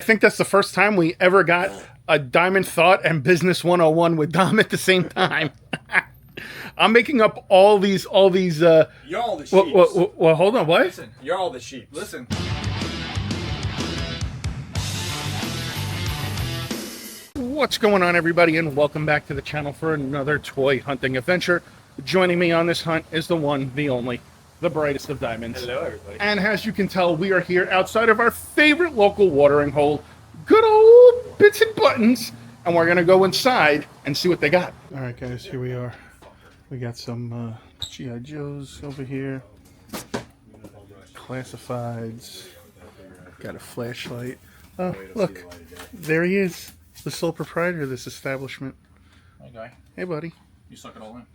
I think that's the first time we ever got a Diamond Thought and Business 101 with Dom at the same time. I'm making up all these. You're all the sheep. Well, hold on. What? Listen, you're all the sheep. Listen. What's going on, everybody, and welcome back to the channel for another toy hunting adventure. Joining me on this hunt is the one, the only, the brightest of diamonds. Hello, everybody. And as you can tell, we are here outside of our favorite local watering hole, good old Bitz and Buttons, and we're gonna go inside and see what they got. All right, guys, here we are. We got some G.I. Joes over here, classifieds. Got a flashlight. Oh, look, there he is. The sole proprietor of this establishment. Hey, guy. Hey, buddy. You suck it all in.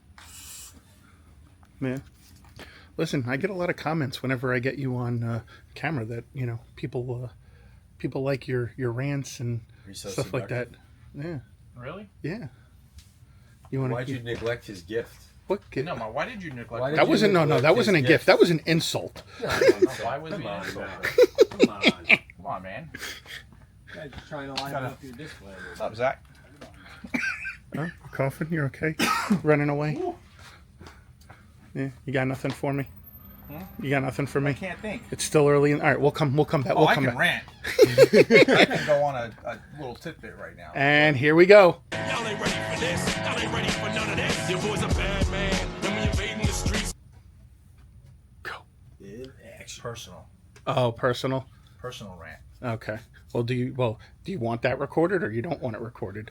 Man. Listen, I get a lot of comments whenever I get you on camera that, you know, people like your rants and stuff like that. Yeah. Really? Yeah. You want? Why'd you neglect his gift? What gift? No, why did you neglect That wasn't that wasn't a gift. That was an insult. No, why was it an insult? Come on. Come on, man. Guys trying to line up your display. What's up, Zach? Huh? You coughing? You're okay? Running away? Yeah. You got nothing for me? You got nothing for me? I can't think. It's still early. All right, we'll come back. Oh, We'll I come can back. rant. I can go on a little tidbit right now. And here we go. Y'all ain't ready for this. Y'all ain't ready for none of this. Your boy's a bad man. When we invading the streets. Go. Personal. Oh, personal. Personal rant. Okay. Well, do you want that recorded or you don't want it recorded?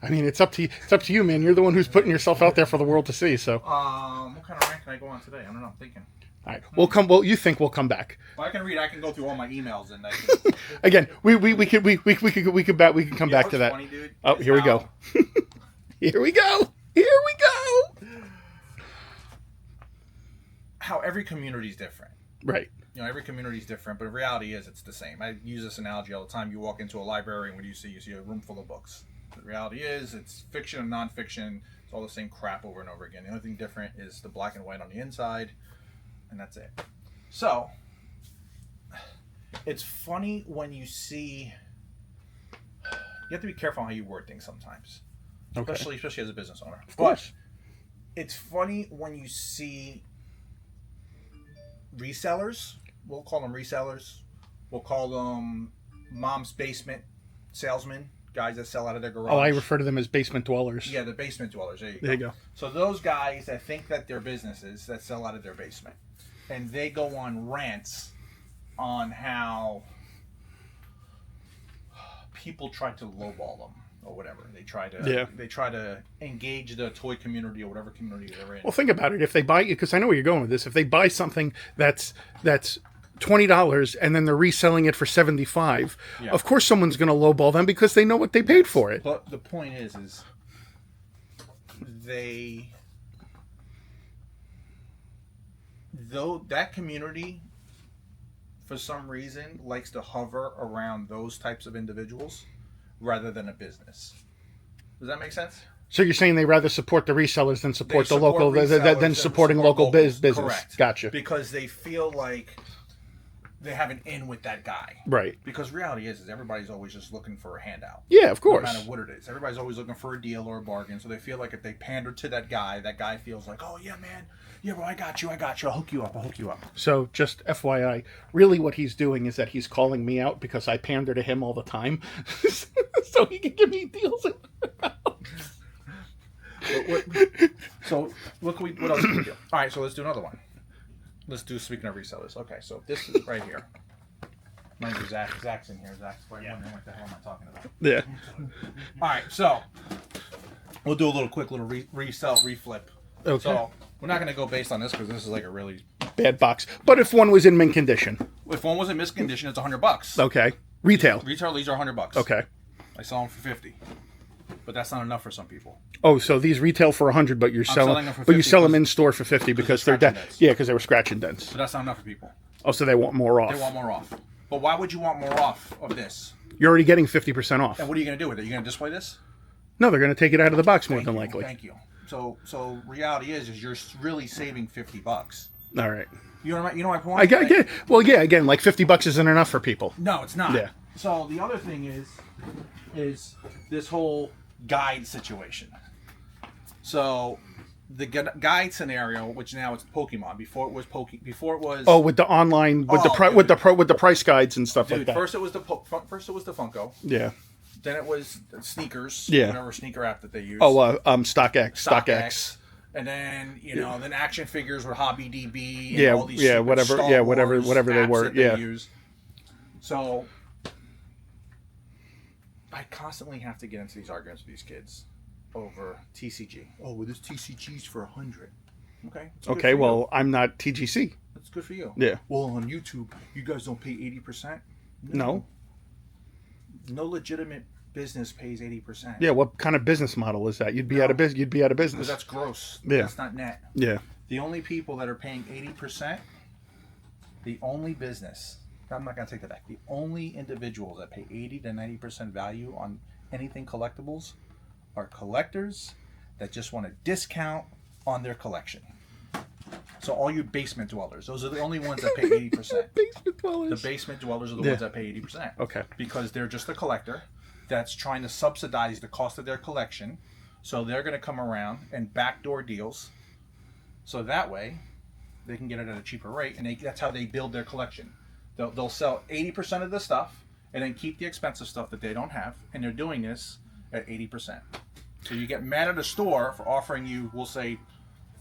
I mean, it's up to you. It's up to you, man. You're the one who's putting yourself out there for the world to see. So. What kind of rant can I go on today? I don't know. I'm thinking. All right. We'll come. Well, you think we'll come back? Well, I can read. I can go through all my emails and I can. Again, we can come back to that. Funny, dude, Oh, here we go. Here we go. Here we go. How every community is different. Right. You know, every community is different, but the reality is it's the same. I use this analogy all the time. You walk into a library and what do you see? You see a room full of books. The reality is it's fiction and nonfiction. It's all the same crap over and over again. The only thing different is the black and white on the inside, and that's it. So, it's funny when you see... You have to be careful how you word things sometimes. Okay. Especially as a business owner. Of course. But it's funny when you see resellers. We'll call them resellers. We'll call them mom's basement salesmen, guys that sell out of their garage. Oh, I refer to them as basement dwellers. Yeah, the basement dwellers. There you go. So those guys that think that they're businesses that sell out of their basement, and they go on rants on how people try to lowball them or whatever. They try to engage the toy community or whatever community they're in. Well, think about it. If they buy, because I know where you're going with this. If they buy something that's $20 and then they're reselling it for $75, Yeah. of course someone's going to lowball them because they know what they paid for it. But the point is though that community for some reason likes to hover around those types of individuals rather than a business. Does that make sense? So you're saying they rather support the resellers than support They the local resellers than supporting local locals. business. Correct. Gotcha. Because they feel like they have an in with that guy. Right. Because reality is everybody's always just looking for a handout. Yeah, of course. No matter what it is. Everybody's always looking for a deal or a bargain. So they feel like if they pander to that guy feels like, oh, yeah, man. Yeah, bro, I got you. I'll hook you up. So just FYI, really what he's doing is that he's calling me out because I pander to him all the time. So he can give me deals. So what else can we do? All right, so let's do another one. Let's do, speaking of resellers. Okay, so this is right here. Mind you, Zach's in here. Zach's probably wondering what the hell am I talking about. Yeah. All right, so we'll do a quick little resell, reflip. Okay. So we're not going to go based on this because this is like a really... Bad box. But if one was in mint condition. If one was in miscondition, it's $100. Okay. Retail. Retail, these are $100. Okay. I sell them for 50. But that's not enough for some people. Oh, so these retail for 100, but you're selling them for but you 50 sell them in store for 50 because they're scratch and dents. yeah, because they were scratch and dents. But that's not enough for people. Oh, so they want more off. They want more off. But why would you want more off of this? You're already getting 50% off. And what are you going to do with it? You're going to display this? No, they're going to take it out of the box more than likely. Thank you. So reality is you're really saving $50. All right. You know my point? I get it. Well, yeah. Again, like $50 isn't enough for people. No, it's not. Yeah. So the other thing is this whole guide situation. So the guide scenario, which now it's Pokemon. Before it was Oh, with the online, with the price guides and stuff like that. First it was the Funko. Yeah. Then it was sneakers. Yeah. Whatever sneaker app that they use. Oh, StockX. And then then action figures were Hobby DB. And Yeah, all these whatever they were. Yeah. Use. So I constantly have to get into these arguments with these kids over TCG. Oh, well, this TCG's for $100. Okay. Okay. Well, I'm not TGC. That's good for you. Yeah. Well, on YouTube, you guys don't pay 80%. No. No legitimate business pays 80%. Yeah. What kind of business model is that? You'd be out of business. You'd be out of business. Because that's gross. Yeah. That's not net. Yeah. The only people that are paying 80%, the only business, I'm not going to take that back, the only individuals that pay 80 to 90% value on anything collectibles are collectors that just want a discount on their collection. So all you basement dwellers, those are the only ones that pay 80%. Basement dwellers. The basement dwellers are the ones that pay 80%. Okay. Because they're just a collector that's trying to subsidize the cost of their collection. So they're going to come around and backdoor deals. So that way they can get it at a cheaper rate. And that's how they build their collection. They'll sell 80% of the stuff and then keep the expensive stuff that they don't have. And they're doing this at 80%. So you get mad at a store for offering you, we'll say,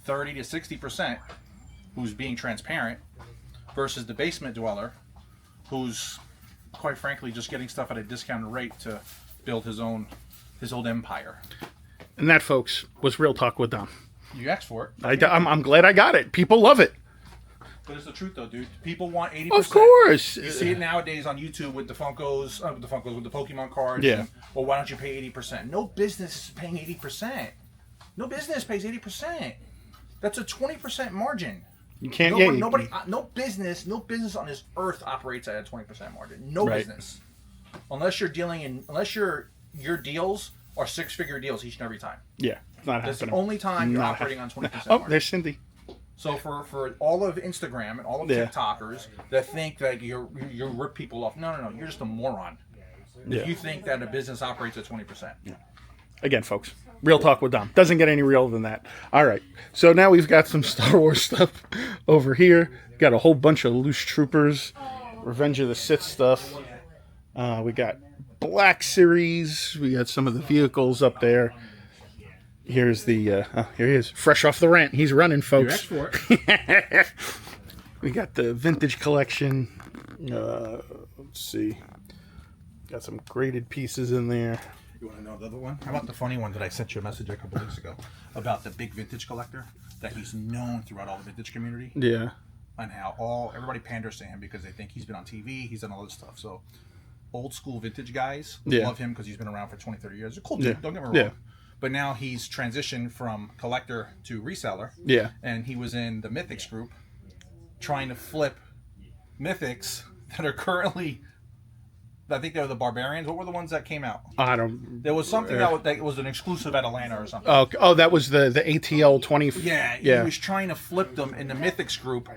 30 to 60%, who's being transparent, versus the basement dweller, who's quite frankly just getting stuff at a discounted rate to build his own empire. And that, folks, was Real Talk with Dom. You asked for it. I'm glad I got it. People love it. But it's the truth, though, dude. People want 80%. Of course. You see it nowadays on YouTube with the Funkos, with the Pokemon cards. Yeah. And, well, why don't you pay 80%? No business is paying 80%. No business pays 80%. That's a 20% margin. You can't. No business on this earth operates at a 20% margin. No business, unless your deals are 6-figure deals each and every time. Yeah, it's not That's happening. the only time you're operating on 20%. Oh, margin. there's Cindy. So for all of Instagram and all of TikTokers that think that you rip people off, no, you're just a moron. Yeah. If you think that a business operates at 20%. Yeah. Again, folks, Real Talk with Dom. Doesn't get any realer than that. All right. So now we've got some Star Wars stuff over here. Got a whole bunch of Loose Troopers, Revenge of the Sith stuff. We got Black Series. We got some of the vehicles up there. Here's the, here he is, fresh off the rant. He's running, folks. You asked for it. We got the vintage collection. Let's see. Got some graded pieces in there. You want to know the other one? How about the funny one that I sent you a message a couple weeks ago about the big vintage collector that he's known throughout all the vintage community? Yeah. And how everybody panders to him because they think he's been on TV, he's done all this stuff. So old school vintage guys love him because he's been around for 20, 30 years. He's a cool dude, don't get me wrong. Yeah. But now he's transitioned from collector to reseller. Yeah. And he was in the Mythics group trying to flip Mythics that are currently, I think they were the Barbarians. What were the ones that came out? I don't. There was something that was an exclusive at Atlanta or something. Oh, that was the ATL 20. Yeah, he was trying to flip them in the Mythics group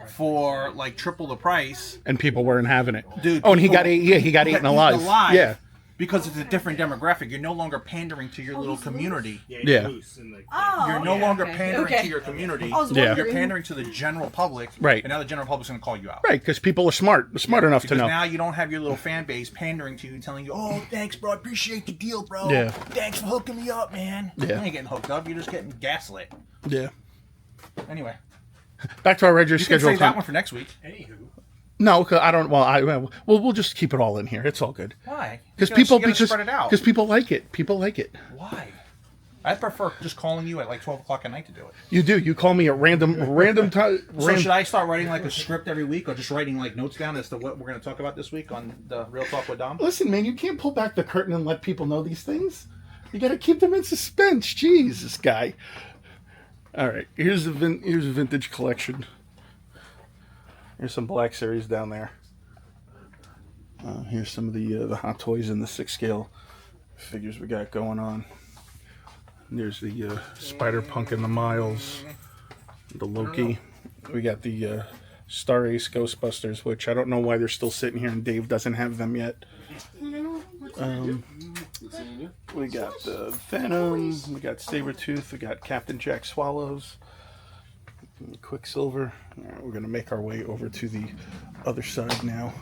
for like triple the price, and people weren't having it. Dude, and he got eaten alive. Yeah. Because it's a different demographic. You're no longer pandering to your little community. Yeah. You're no longer pandering to your community. You're pandering to the general public. Right. And now the general public's going to call you out. Right, because people are smart enough to know. Now you don't have your little fan base pandering to you and telling you, oh, thanks, bro. I appreciate the deal, bro. Yeah. Thanks for hooking me up, man. Yeah. You ain't getting hooked up. You're just getting gaslit. Yeah. Anyway. Back to our regular you schedule. You can save that one for next week. Anywho. No, I don't. Well, we'll just keep it all in here. It's all good. Why? Because spread it out. Because people like it. People like it. Why? I prefer just calling you at like 12 o'clock at night to do it. You do. You call me at random time. So should I start writing like a script every week, or just writing like notes down as to what we're going to talk about this week on the Real Talk with Dom? Listen, man, you can't pull back the curtain and let people know these things. You got to keep them in suspense. Jeez, this guy. All right, here's a vintage collection. Here's some Black Series down there. Here's some of the Hot Toys and the 6 scale figures we got going on. There's the Spider-Punk and the Miles, the Loki. We got the Star Ace Ghostbusters, which I don't know why they're still sitting here and Dave doesn't have them yet. We got the Venom, we got Sabretooth, we got Captain Jack Swallows, Quicksilver. All right, we're going to make our way over to the other side now.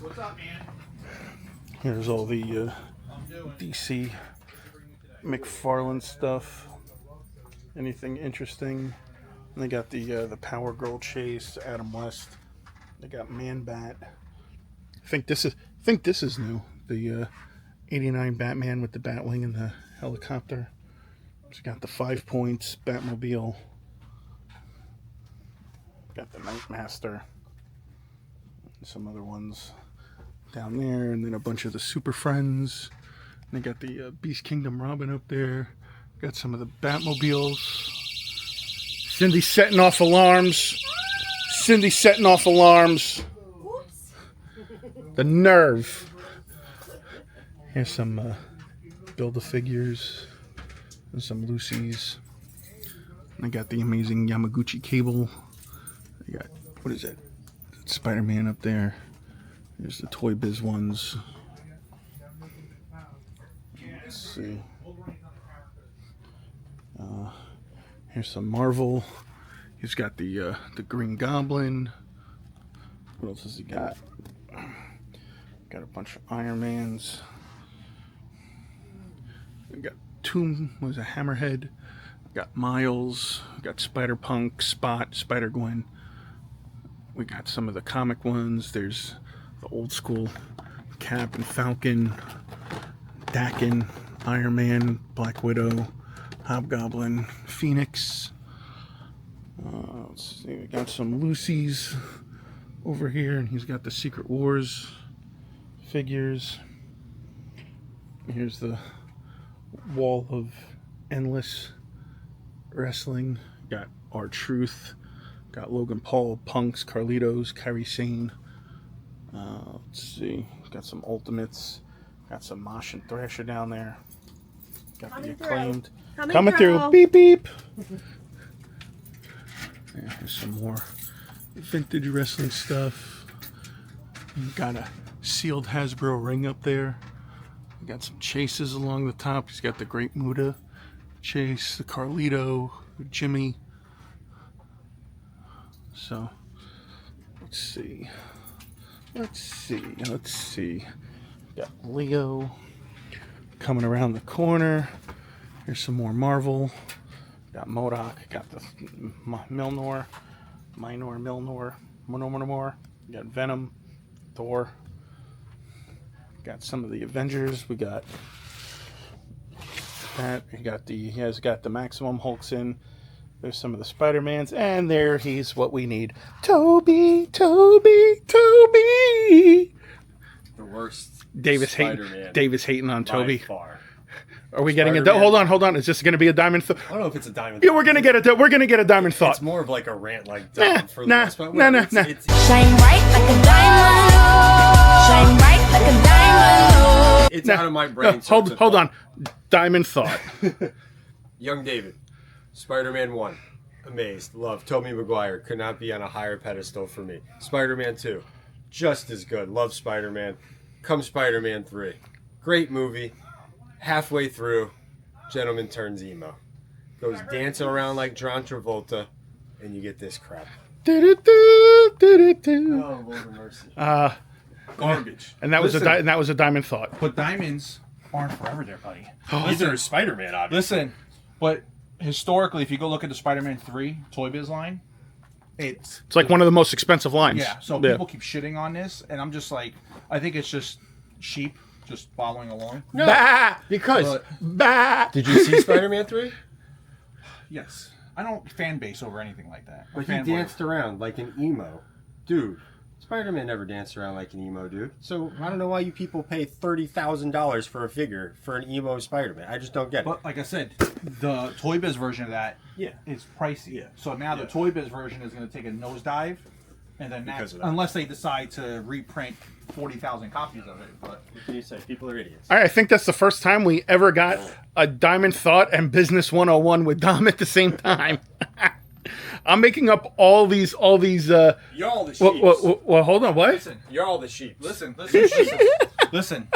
What's up, man? Here's all the DC McFarlane stuff. Anything interesting? And they got the Power Girl chase, Adam West. They got Man Bat. I think this is new. The '89 Batman with the Batwing and the helicopter. It's got the 5 Points Batmobile. Got the Nightmaster. Some other ones down there, and then a bunch of the Super Friends. And they got the Beast Kingdom Robin up there. Got some of the Batmobiles. Cindy's setting off alarms. Cindy's setting off alarms. Whoops. The nerve. Here's some Build-A-Figures and some Lucy's. And I got the amazing Yamaguchi cable. I got, what is that? Spider-Man up there. There's the Toy Biz ones. Let's see. Here's some Marvel. He's got the Green Goblin. What else has he got? Got a bunch of Iron Mans. We got Tomb, was a Hammerhead. Got Miles. We got Spider-Punk, Spot, Spider-Gwen. We got some of the comic ones. There's the old school Cap and Falcon, Dakin, Iron Man, Black Widow, Hobgoblin, Phoenix. Let's see, we got some Lucy's over here, and he's got the Secret Wars figures. Here's the wall of endless wrestling. Got R-Truth. Got Logan Paul, Punks, Carlitos, Kairi Sane. Let's see. Got some Ultimates. Got some Mosh and Thrasher down there. Got the Acclaimed. Coming through. Beep, beep. Yeah, here's some more vintage wrestling stuff. Got a sealed Hasbro ring up there. Got some chases along the top. He's got the Great Muta chase, the Carlito, Jimmy. So, let's see. Got Leo coming around the corner. Here's some more Marvel. Got MODOK. Got the Milnor. Got Venom. Thor. Got some of the Avengers. We got that. He has got the Maximum Hulks in. There's some of the Spider-Mans, and there he's what we need. Toby. The worst. Davis Spider-Man hating on by Toby. far. Are we getting a? Spider-Man. Hold on. Is this going to be a diamond? I don't know if it's a diamond. Yeah, we're gonna get a. We're gonna get a diamond thought. It's more of like a rant, like Nah, for the most part. Whatever. nah. It's- Shine bright like a diamond. Shine bright like a diamond. It's out of my brain. No, so it's a hold thought. on. Diamond thought. Young David, Spider-Man 1, amazed, love. Tobey Maguire could not be on a higher pedestal for me. Spider-Man 2, just as good, love Spider-Man. Come Spider-Man 3, great movie. Halfway through, gentleman turns emo, goes dancing around like John Travolta, and you get this crap. Oh, Lord of mercy. Garbage. And that was a diamond thought. But diamonds aren't forever there, buddy. These are Spider-Man, obviously. Listen, but historically, if you go look at the Spider-Man 3 Toy Biz line, it's like one of the most expensive lines. yeah. So people keep shitting on this, and I'm just like, I think it's just sheep just following along. No, Bah! because Bah! did you see Spider-Man 3? Yes, I don't fan base over anything like that. But he danced around like an emo. Dude, Spider-Man never danced around like an emo dude. So I don't know why you people pay $30,000 for a figure for an emo Spider-Man. I just don't get it. But like I said, the Toy Biz version of that is pricey. Yeah. So now the Toy Biz version is going to take a nosedive, and then Because of that. unless they decide to reprint 40,000 copies of it. But What can you say? People are idiots. All right, I think that's the first time we ever got a diamond thought and business 101 with Dom at the same time. I'm making up all these. You're all the sheep. Well, hold on. What? Listen, You're all the sheep. listen. Listen.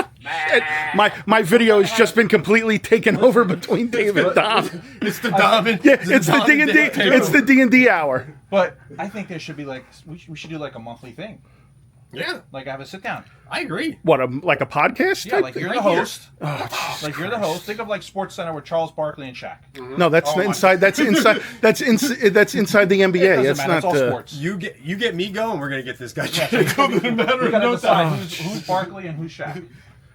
My video has just been completely taken over between Dave and Dom. It's the Dom and It's the D&D. It's the D&D hour. But I think there should be like we should do like a monthly thing. Yeah, Like have a sit down. I agree. What? Like a podcast? Yeah, type like thing? you're the host. Like you're the host. Think of like Sports Center with Charles Barkley and Shaq. No, that's Oh my- inside. That's inside. That's inside the NBA. Doesn't That's matter, not it's all sports. You get me going. We're gonna get this guy. You gotta decide who's Barkley and who's Shaq,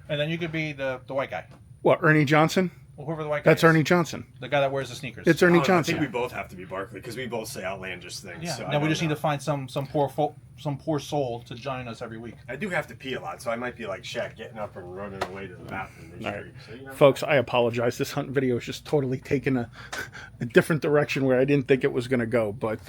and then you could be the white guy. what? Ernie Johnson. Well, whoever the white guy That's is. Ernie Johnson. The guy that wears the sneakers. It's Ernie I Johnson. think we both have to be Barkley because we both say outlandish things. Yeah. So Now we just need to find some poor soul to join us every week. I do have to pee a lot, so I might be like Shaq, getting up and running away to the bathroom. All right. So, you know, Folks, I apologize. This hunt video is just totally taken a different direction where I didn't think it was going to go. But,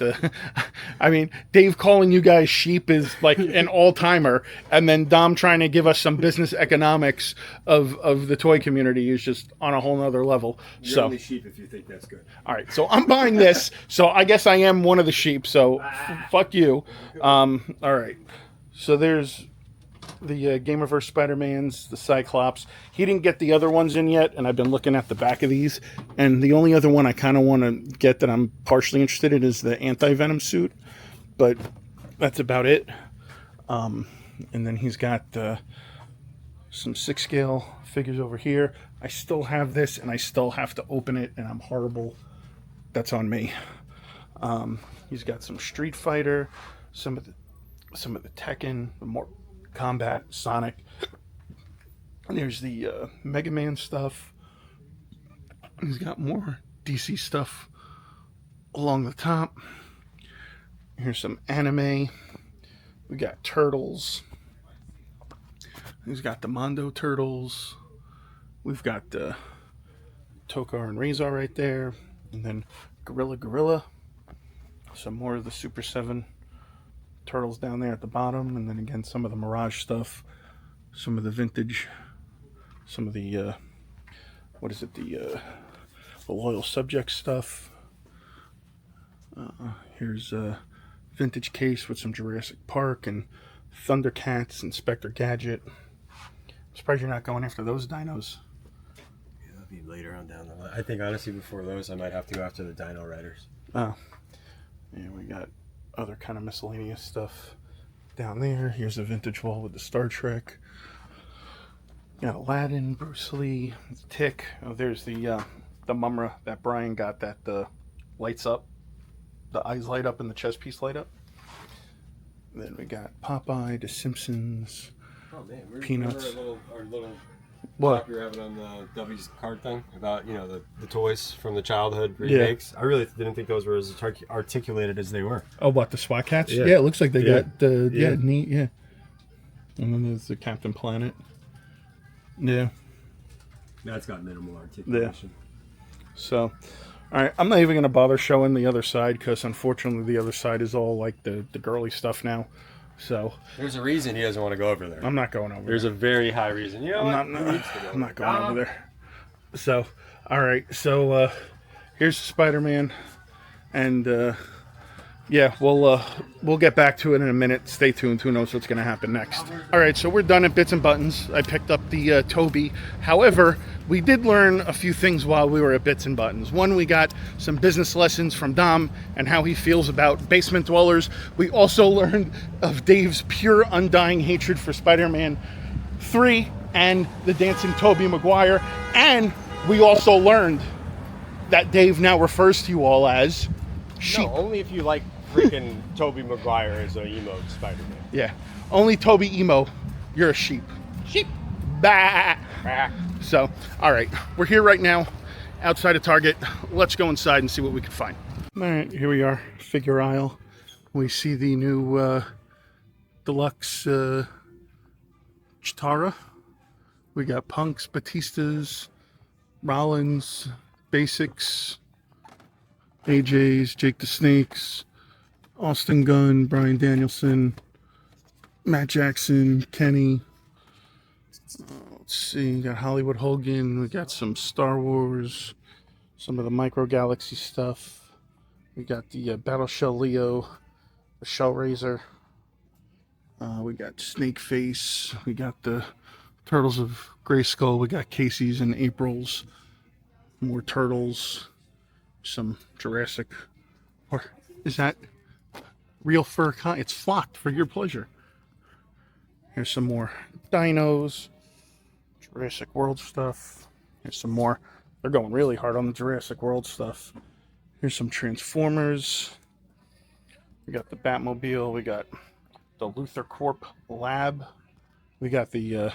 I mean, Dave calling you guys sheep is like an all-timer. And then Dom trying to give us some business economics of the toy community is just on a whole nother level. you're So, only sheep if you think that's good. all right. So I'm buying this. So I guess I am one of the sheep. So fuck you. All right. So there's the Gamerverse Spider-Mans, the Cyclops. He didn't get the other ones in yet, and I've been looking at the back of these. And the only other one I kind of want to get that I'm partially interested in is the Anti-Venom suit. But that's about it. And then he's got some 6-scale figures over here. I still have this, and I still have to open it, and I'm horrible. That's on me. He's got some Street Fighter, some of the Tekken, the more Combat, Sonic. And there's the Mega Man stuff. He's got more DC stuff along the top. Here's some anime. We got Turtles. He's got the Mondo Turtles. We've got Tokar and Razor right there. And then Gorilla. Some more of the Super 7 Turtles down there at the bottom. And then again, some of the Mirage stuff. Some of the vintage. Some of the, the Loyal Subject stuff. Here's a vintage case with some Jurassic Park and Thundercats and Spectre Gadget. I'm surprised you're not going after those dinos. Yeah, that'll be later on down the line. I think honestly, before those, I might have to go after the Dino Riders. Oh. Yeah, we got other kind of miscellaneous stuff down there. Here's a vintage wall with the Star Trek. Got Aladdin, Bruce Lee, Tick. Oh, there's the Mumra that Brian got that lights up. The eyes light up and the chest piece light up. Then we got Popeye, The Simpsons. Oh man, Peanuts. Remember our little What? talk we were having on the W's card thing about the toys from the childhood remakes. I really didn't think those were as articulated as they were. Oh, what, the SWAT Cats? Yeah. Yeah, it looks like they Yeah. got the Yeah. neat, yeah. And then there's the Captain Planet. Yeah. That's got minimal articulation. So, all right, I'm not even going to bother showing the other side because unfortunately the other side is all like the girly stuff now. So There's a reason he doesn't want to go over there. I'm not going over There's there. a very high reason. You know what? I'm not going over there. So, all right, so here's Spider-Man, and yeah, we'll get back to it in a minute. Stay tuned. Who knows what's going to happen next? All right, so we're done at Bitz and Buttons. I picked up the Toby. However, we did learn a few things while we were at Bitz and Buttons. One, we got some business lessons from Dom and how he feels about basement dwellers. We also learned of Dave's pure, undying hatred for Spider-Man 3 and the dancing Tobey Maguire. And we also learned that Dave now refers to you all as sheep. No, only if you like freaking Tobey Maguire as a emo Spider-Man. Yeah. Only Toby Emo. You're a sheep. Sheep. Bah. So, all right. We're here right now outside of Target. Let's go inside and see what we can find. All right. Here we are. Figure aisle. We see the new deluxe Chitara. We got Punks, Batistas, Rollins, Basics, AJ's, Jake the Snakes, Austin Gunn, Brian Danielson, Matt Jackson, Kenny. Let's see, we got Hollywood Hogan. We got some Star Wars, some of the Micro Galaxy stuff. We got the Battle Shell Leo, the Shell Razor. We got Snake Face. We got the Turtles of Grayskull. We got Casey's and April's. More turtles. Some Jurassic. Or is that real fur? It's flocked for your pleasure. Here's some more dinos. Jurassic World stuff. Here's some more. They're going really hard on the Jurassic World stuff. Here's some Transformers. We got the Batmobile. We got the Luthor Corp Lab. We got the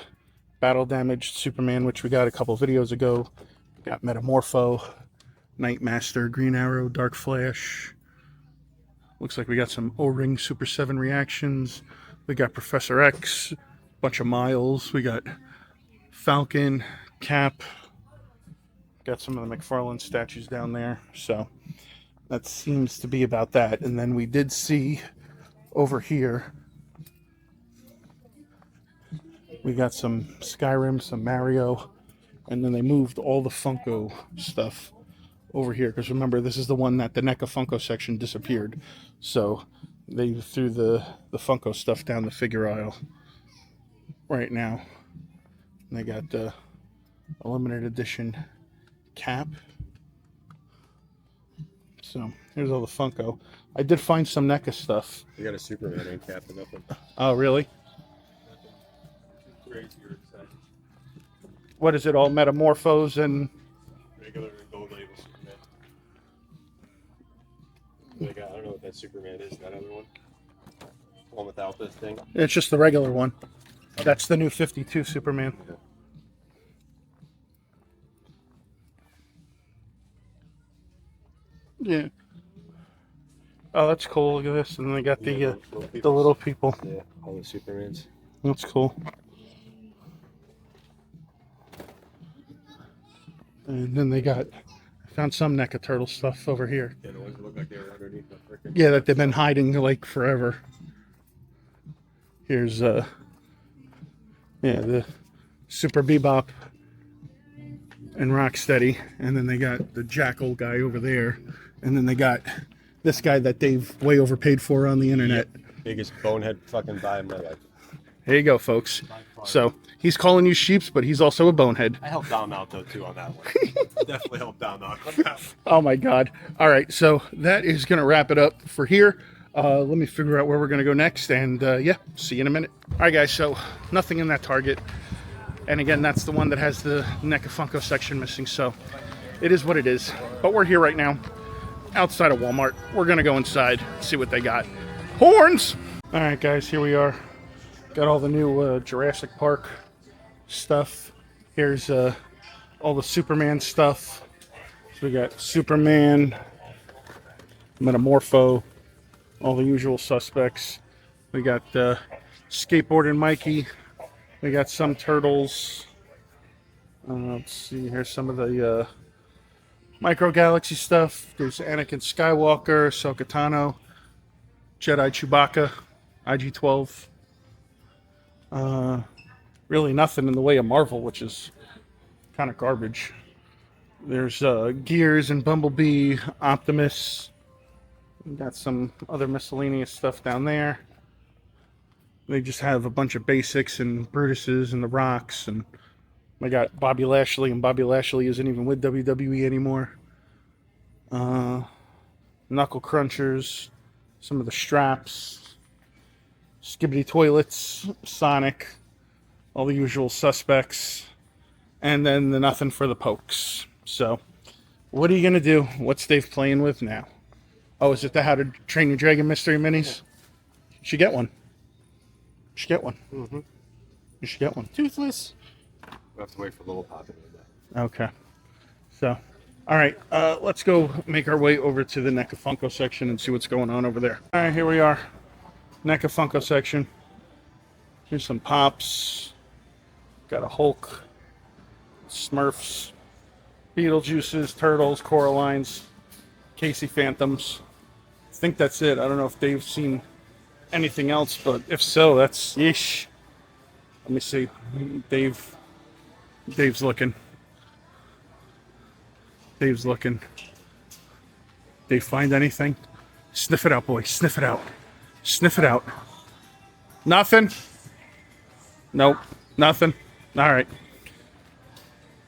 battle damaged Superman, which we got a couple videos ago. We got Metamorpho, Nightmaster, Green Arrow, Dark Flash. Looks like we got some O-Ring Super 7 reactions. We got Professor X, bunch of Miles. We got Falcon, Cap. Got some of the McFarlane statues down there. So that seems to be about that. And then we did see over here, we got some Skyrim, some Mario, and then they moved all the Funko stuff over here. Because remember, this is the one that the NECA Funko section disappeared. So they threw the Funko stuff down the figure aisle right now. And they got the limited edition Cap. So here's all the Funko. I did find some NECA stuff. You got a Superman and Cap and nothing. Oh, really? What is it? All Metamorphos and Regular gold label Superman. Like, I don't know what that Superman is. That other one. One without this thing. it's just the regular one. That's the new 52 Superman. Yeah. Oh, that's cool. Look at this. And then they got the little people. Yeah, all the Supermans. That's cool. And then they got, I found some NECA Turtle stuff over here. Yeah, the ones that look like they were underneath the frickin'. Yeah, that they've been hiding like forever. Here's yeah, the Super Bebop and Rocksteady, and then they got the Jackal guy over there, and then they got this guy that they've way overpaid for on the internet. Biggest bonehead fucking buy in my life. There you go, folks. So he's calling you sheeps, but he's also a bonehead. I helped Dom out though too on that one. Definitely helped Dom out on that one. Oh my God. All right. So that is going to wrap it up for here. Let me figure out where we're going to go next. And yeah, see you in a minute. All right, guys. So nothing in that Target. And again, that's the one that has the NECA Funko section missing. So it is what it is. But we're here right now outside of Walmart. We're going to go inside, see what they got. Horns! All right, guys. Here we are. Got all the new Jurassic Park stuff. Here's all the Superman stuff. So we got Superman, Metamorpho, all the usual suspects. We got Skateboarding Mikey. We got some Turtles. Let's see, here's some of the Micro Galaxy stuff. There's Anakin Skywalker, Ahsoka Tano, Jedi Chewbacca, IG-12. Really nothing in the way of Marvel, which is kind of garbage. There's Gears and Bumblebee, Optimus. We got some other miscellaneous stuff down there. They just have a bunch of basics and Brutuses and the Rocks, and I got Bobby Lashley, and Bobby Lashley isn't even with WWE anymore. Knuckle Crunchers, some of the straps, Skibbity Toilets, Sonic, all the usual suspects, and then the nothing for the pokes. So, what are you going to do? What's Dave playing with now? Oh, is it the How to Train Your Dragon Mystery Minis? You should get one. You should get one. Mm-hmm. You should get one. Toothless. We'll have to wait for Little Pop to do that. Okay. So, all right. Let's go make our way over to the NECA Funko section and see what's going on over there. All right, here we are. NECA Funko section. Here's some Pops. Got a Hulk. Smurfs. Beetlejuices, Turtles, Coralines, Casey Phantoms. I think that's it. I don't know if Dave's seen anything else, but if so, that's yeesh. Let me see. Dave's looking. Dave's looking. They find anything? Sniff it out, boy. Sniff it out. Sniff it out. Nothing? Nope. Nothing. All right.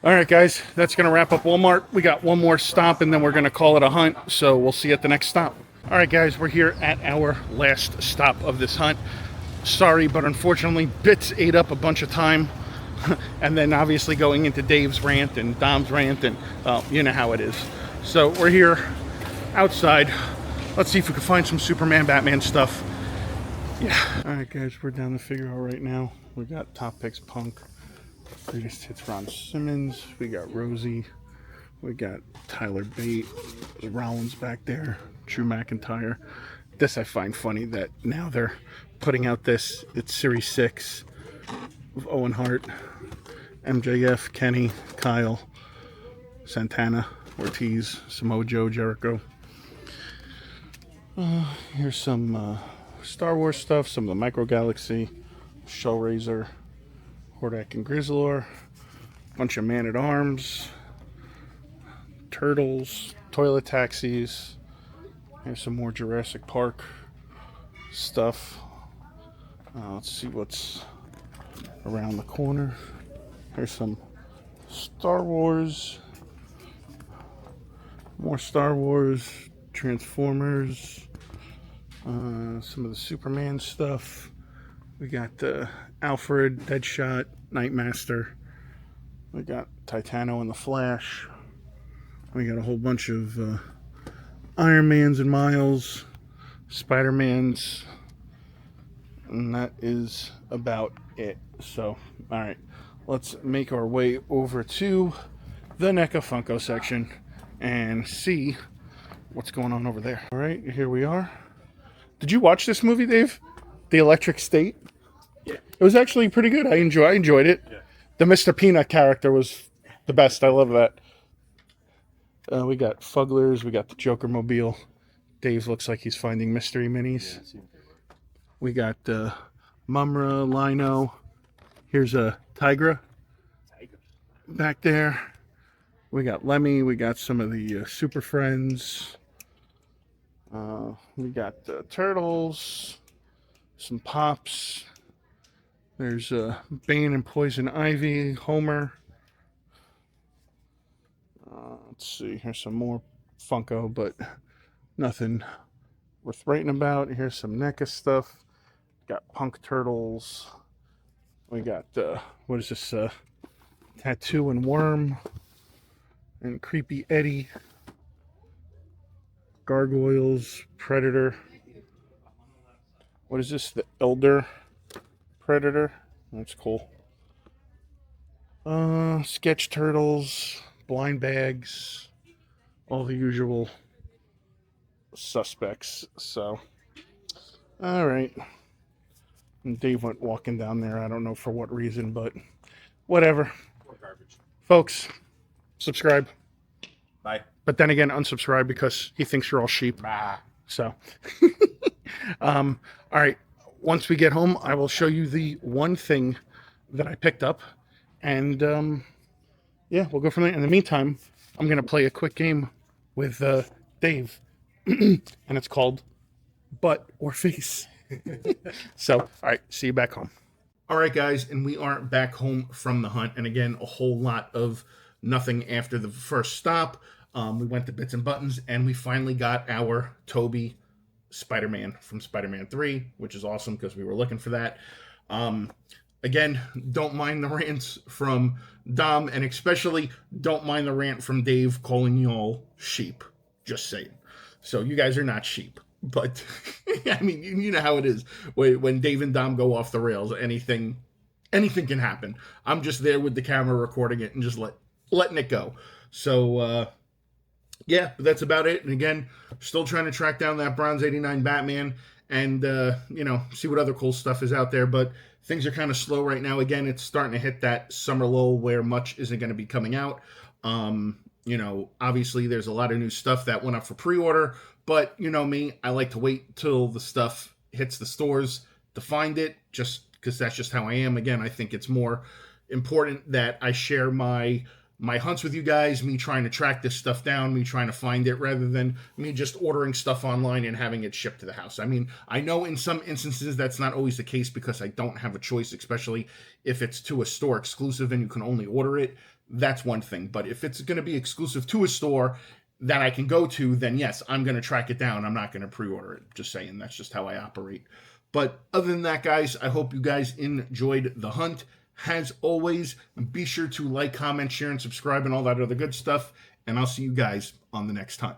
All right, guys. That's going to wrap up Walmart. We got one more stop, and then we're going to call it a hunt. So we'll see you at the next stop. All right, guys. We're here at our last stop of this hunt. Sorry, but unfortunately, Bitz ate up a bunch of time. And then obviously going into Dave's rant and Dom's rant, and you know how it is. So we're here outside. Let's see if we can find some Superman, Batman stuff. Yeah. All right, guys, we're down to Figueroa right now. We got Top Picks Punk, Greatest Hits Ron Simmons. We got Rosie. We got Tyler Bate. Rollins back there. Drew McIntyre. This I find funny that now they're putting out this. It's Series 6 of Owen Hart, MJF, Kenny, Kyle, Santana, Ortiz, Samoa Joe, Jericho. Here's some Star Wars stuff, some of the Micro Galaxy, Shellraiser, Hordak and Grizzlor, bunch of Man-at-Arms, Turtles, Toilet Taxis. Here's some more Jurassic Park stuff. Let's see what's around the corner. Here's some Star Wars, more Star Wars, Transformers, some of the Superman stuff. We got Alfred, Deadshot, Nightmaster. We got Titano and the Flash. We got a whole bunch of Iron Mans and Miles, Spider-Mans, and that is about it. So, all right, let's make our way over to the NECA Funko section and see what's going on over there. All right, here we are. Did you watch this movie, Dave? The Electric State? Yeah. It was actually pretty good. I enjoyed it. Yeah. The Mr. Peanut character was the best. I love that. We got Fugglers. We got the Joker Mobile. Dave looks like he's finding mystery minis. We got Mumra, Lino. Here's a Tigra back there. We got Lemmy. We got some of the Super Friends. We got the Turtles. Some Pops. There's Bane and Poison Ivy. Homer. Let's see. Here's some more Funko, but nothing worth writing about. Here's some NECA stuff. Got Punk Turtles. We got, what is this? Tattoo and Worm. And Creepy Eddie. Gargoyles. Predator. What is this? The Elder Predator. That's cool. Sketch Turtles. Blind Bags. All the usual suspects. So, all right. And Dave went walking down there. I don't know for what reason, but whatever. Folks, subscribe. Bye. But then again, unsubscribe because he thinks you're all sheep. Bah. So, all right. Once we get home, I will show you the one thing that I picked up. And, yeah, we'll go from there. In the meantime, I'm going to play a quick game with Dave. And it's called Butt or Face. So, all right, see you back home. All right, guys, and we are back home from the hunt. And again, a whole lot of nothing after the first stop. We went to Bitz and Buttons, and we finally got our Toby Spider-Man from Spider-Man 3, which is awesome because we were looking for that. Again, don't mind the rants from Dom, and especially don't mind the rant from Dave calling you all sheep. Just saying. So you guys are not sheep. But, I mean, you know how it is. When Dave and Dom go off the rails, anything can happen. I'm just there with the camera recording it and just letting it go. So, yeah, but that's about it. And again, still trying to track down that Bronze 89 Batman and, see what other cool stuff is out there. But things are kind of slow right now. Again, it's starting to hit that summer lull where much isn't going to be coming out. Obviously there's a lot of new stuff that went up for pre-order. But you know me, I like to wait till the stuff hits the stores to find it, just because that's just how I am. Again, I think it's more important that I share my my hunts with you guys, me trying to track this stuff down, me trying to find it, rather than me just ordering stuff online and having it shipped to the house. I mean, I know in some instances that's not always the case because I don't have a choice, especially if it's to a store exclusive and you can only order it. That's one thing. But if it's going to be exclusive to a store that I can go to, then yes, I'm going to track it down. I'm not going to pre-order it. Just saying, that's just how I operate. But other than that, guys, I hope you guys enjoyed the hunt. As always, be sure to like, comment, share, and subscribe and all that other good stuff. And I'll see you guys on the next hunt.